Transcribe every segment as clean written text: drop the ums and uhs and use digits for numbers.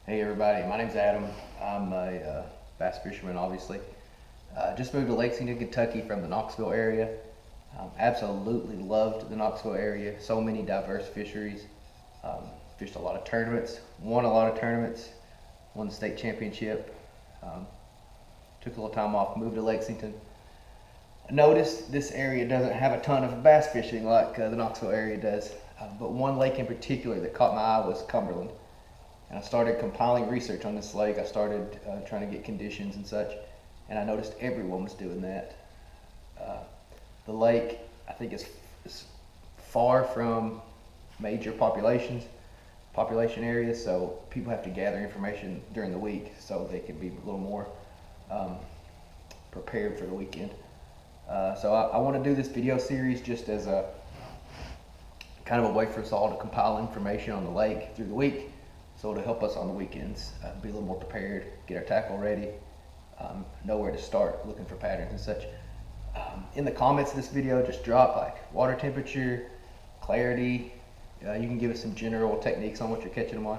Hey everybody, my name's Adam. I'm a bass fisherman, obviously. Just moved to Lexington, Kentucky from the Knoxville area. Absolutely loved the Knoxville area. So many diverse fisheries. Fished a lot of tournaments, won a lot of tournaments, won the state championship. Took a little time off, moved to Lexington. I noticed this area doesn't have a ton of bass fishing like the Knoxville area does. But one lake in particular that caught my eye was Cumberland. And I started compiling research on this lake. I started trying to get conditions and such, and I noticed everyone was doing that. The lake, I think, is far from major population areas, so people have to gather information during the week so they can be a little more prepared for the weekend. So I want to do this video series just as a kind of a way for us all to compile information on the lake through the week. So to help us on the weekends, be a little more prepared, get our tackle ready, know where to start looking for patterns and such. In the comments of this video, just drop like water temperature, clarity. You can give us some general techniques on what you're catching them on.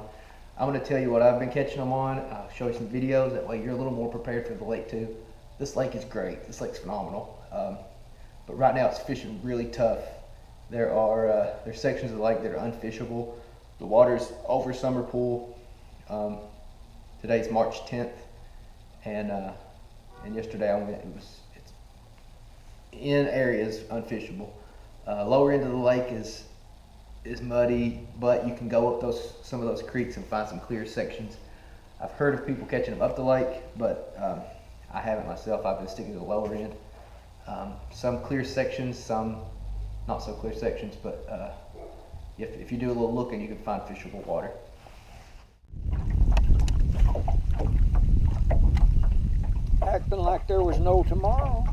I'm going to tell you what I've been catching them on. I'll show you some videos. That way you're a little more prepared for the lake too. This lake is great. This lake's phenomenal. But right now it's fishing really tough. There's sections of the lake that are unfishable. The water's over summer pool. Today's March 10th, and yesterday I went. It's in areas unfishable. Lower end of the lake is muddy, but you can go up some of those creeks and find some clear sections. I've heard of people catching them up the lake, but I haven't myself. I've been sticking to the lower end. Some clear sections, some not so clear sections, but if you do a little looking, you can find fishable water. Acting like there was no tomorrow.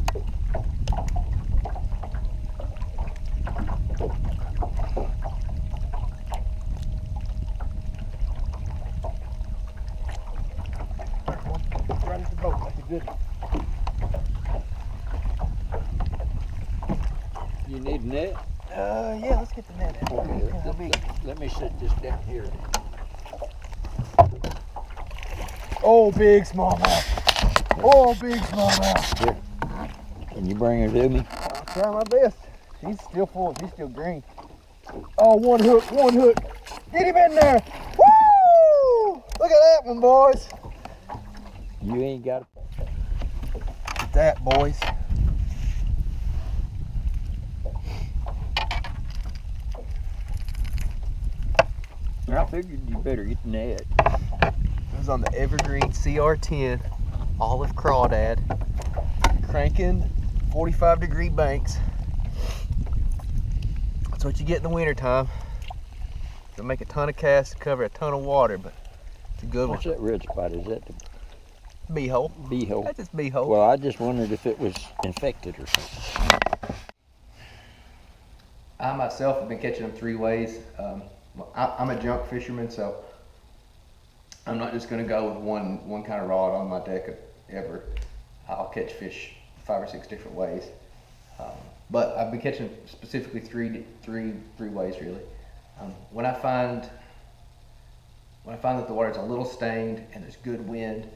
Right at the boat, that's a good one. You need a net? Yeah, let's get the net in. Okay, let me set this down here. Oh, big smallmouth. Oh, big smallmouth. Here. Can you bring her to me? I'll try my best. He's still full. He's still green. Oh, one hook, one hook. Get him in there. Woo! Look at that one, boys. You ain't got Get that, boys. I figured you better get the net. It was on the Evergreen CR10 olive crawdad, cranking 45-degree banks. That's what you get in the wintertime. It'll make a ton of casts, cover a ton of water, but it's a good What's one. that red spot? Is that the Beehole. beehole? That's just beehole. Well, I just wondered if it was infected or something. I myself have been catching them three ways. I'm a junk fisherman, so I'm not just going to go with one kind of rod on my deck ever. I'll catch fish 5 or 6 different ways. But I've been catching specifically three ways really. When I find that the water's a little stained and there's good wind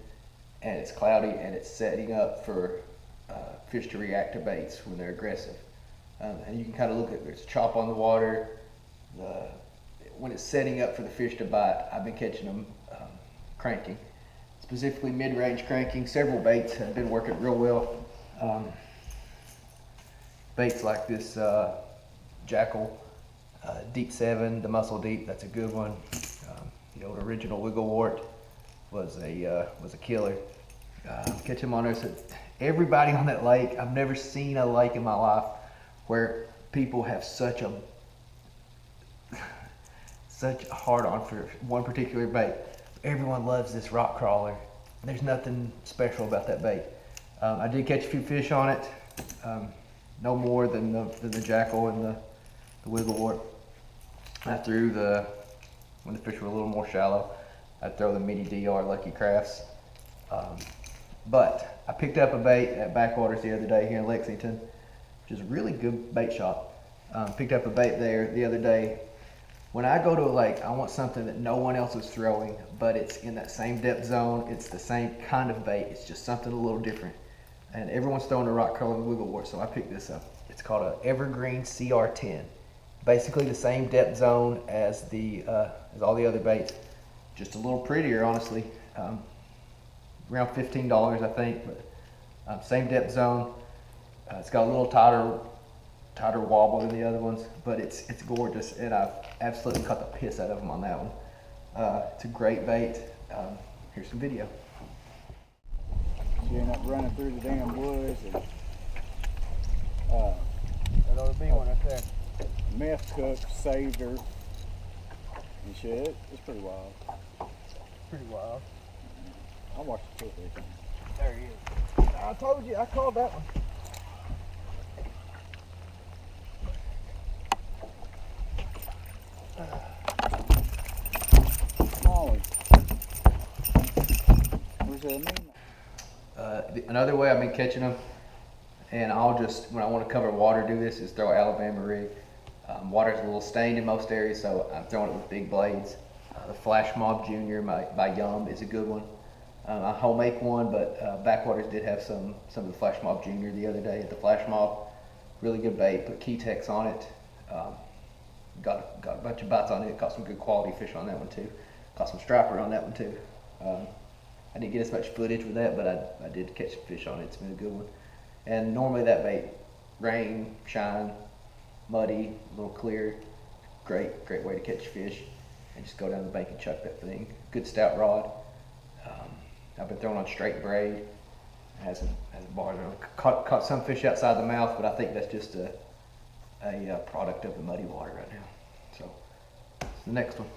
and it's cloudy and it's setting up for fish to react to baits when they're aggressive. And you can kind of look at there's chop on the water. When it's setting up for the fish to bite, I've been catching them cranking, specifically mid-range cranking. Several baits have been working real well. Baits like this Jackal Deep 7, the Muscle Deep, that's a good one. The old original Wigglewort was a killer. Catch them on there. So everybody on that lake, I've never seen a lake in my life where people have such a hard on for one particular bait. Everyone loves this rock crawler. There's nothing special about that bait. I did catch a few fish on it, no more than the Jackal and the Wigglewort. I threw when the fish were a little more shallow, I'd throw the mini DR Lucky Crafts. But I picked up a bait at Backwaters the other day here in Lexington, which is a really good bait shop. Picked up a bait there the other day when I go to a lake, I want something that no one else is throwing, but it's in that same depth zone. It's the same kind of bait. It's just something a little different. And everyone's throwing a rock curling wigglewort, so I picked this up. It's called an Evergreen CR10. Basically the same depth zone as as all the other baits, just a little prettier, honestly. Around $15, I think, but same depth zone. It's got a little tighter wobble than the other ones, but it's gorgeous, and I've absolutely caught the piss out of them on that one. It's a great bait. Here's some video. You end up running through the damn woods, and that ought to be one right there. Meth cook saved her, and shit. It's pretty wild. Pretty wild. I watched the two or three times. There he is. I told you, I called that one. Molly. Where's that mean? Another way I've been catching them, and I'll just, when I want to cover water, do this, is throw Alabama rig. Water's a little stained in most areas, so I'm throwing it with big blades. The Flash Mob Junior by Yum is a good one. I home make one, but Backwaters did have some of the Flash Mob Junior the other day at the Flash Mob. Really good bait. Put Keytex on it. Got a bunch of bites on it. Caught some good quality fish on that one too. Caught some striper on that one too. I didn't get as much footage with that, but I did catch some fish on it. It's been a good one. And normally that bait, rain, shine, muddy, a little clear, great way to catch fish. And just go down the bank and chuck that thing. Good stout rod. I've been throwing on straight braid. Hasn't bothered me. Caught some fish outside the mouth, but I think that's just a product of the muddy water right now. So, that's the next one.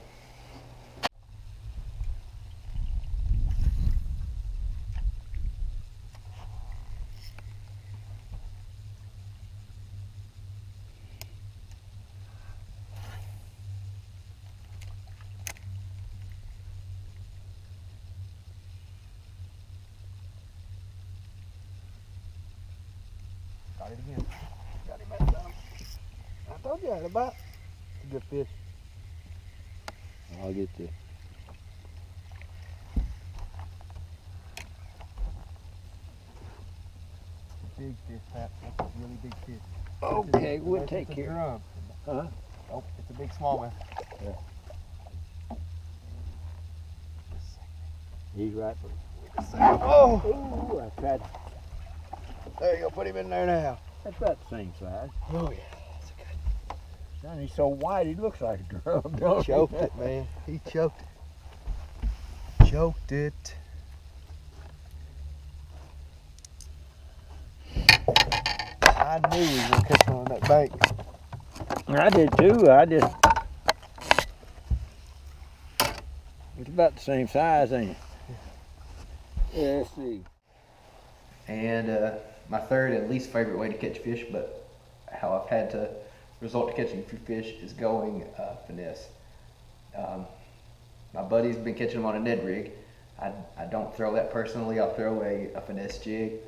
Got it again. Got him that time. I told you I had a bite. It's a good fish. I'll get this. Big fish, Pat. That's a really big fish. Okay, we'll take care. Drum. Huh? Oh, it's a big smallmouth. Yeah. He's right. Oh! Ooh, I tried. There you go. Put him in there now. That's about the same size. Oh yeah. That's a good. Son, he's so white, he looks like a drum. He choked it, man. He choked it. Choked it. I knew we were gonna catch one on that bank. I did too. It's about the same size, ain't it? Yeah, let's see. And my third and least favorite way to catch fish, but how I've had to resort to catching a few fish, is going finesse. My buddy's been catching them on a Ned rig. I don't throw that personally. I'll throw a finesse jig.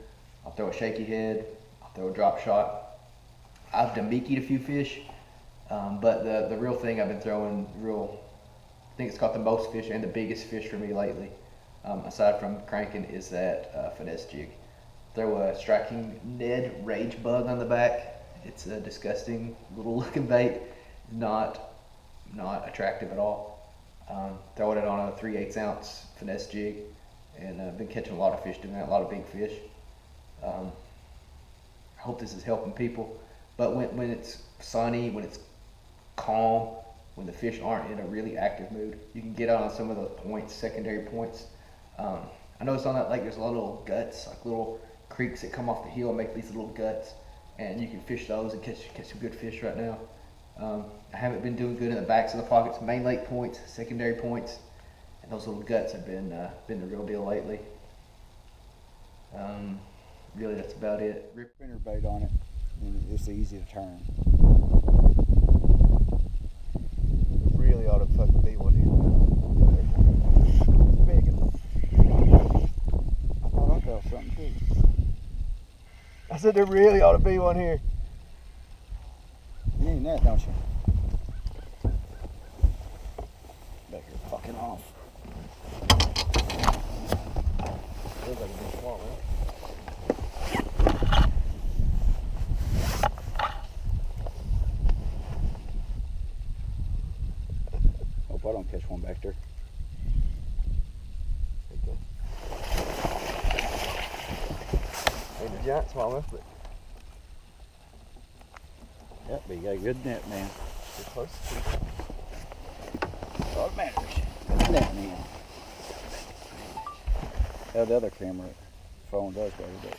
I'll throw a shaky head. I'll throw a drop shot. I've demikied a few fish, but the real thing I've been throwing, I think it's caught the most fish and the biggest fish for me lately, aside from cranking, is that finesse jig. Throw a striking Ned Rage Bug on the back. It's a disgusting little looking bait. Not attractive at all. Throwing it on a 3/8 ounce finesse jig, and I've been catching a lot of fish doing that, a lot of big fish. I hope this is helping people. But when it's sunny, when it's calm, when the fish aren't in a really active mood, you can get out on some of those points, secondary points. I noticed on that lake there's a lot of little guts, like little creeks that come off the hill and make these little guts, and you can fish those and catch some good fish right now. I haven't been doing good in the backs of the pockets, main lake points, secondary points, and those little guts have been the real deal lately. Really, that's about it. Rip spinner bait on it, and it's easy to turn. Really ought to fucking be one here. Big one. I thought I felt something too. I said there really ought to be one here. You mean that, don't you? fucking off. Feels like a big swamp, Hope I don't catch one back there. Ain't a giant smallmouth, but Yep, but you got a good net, man. you're close to it. All that matters. Good net, man. How the other camera phone does better, but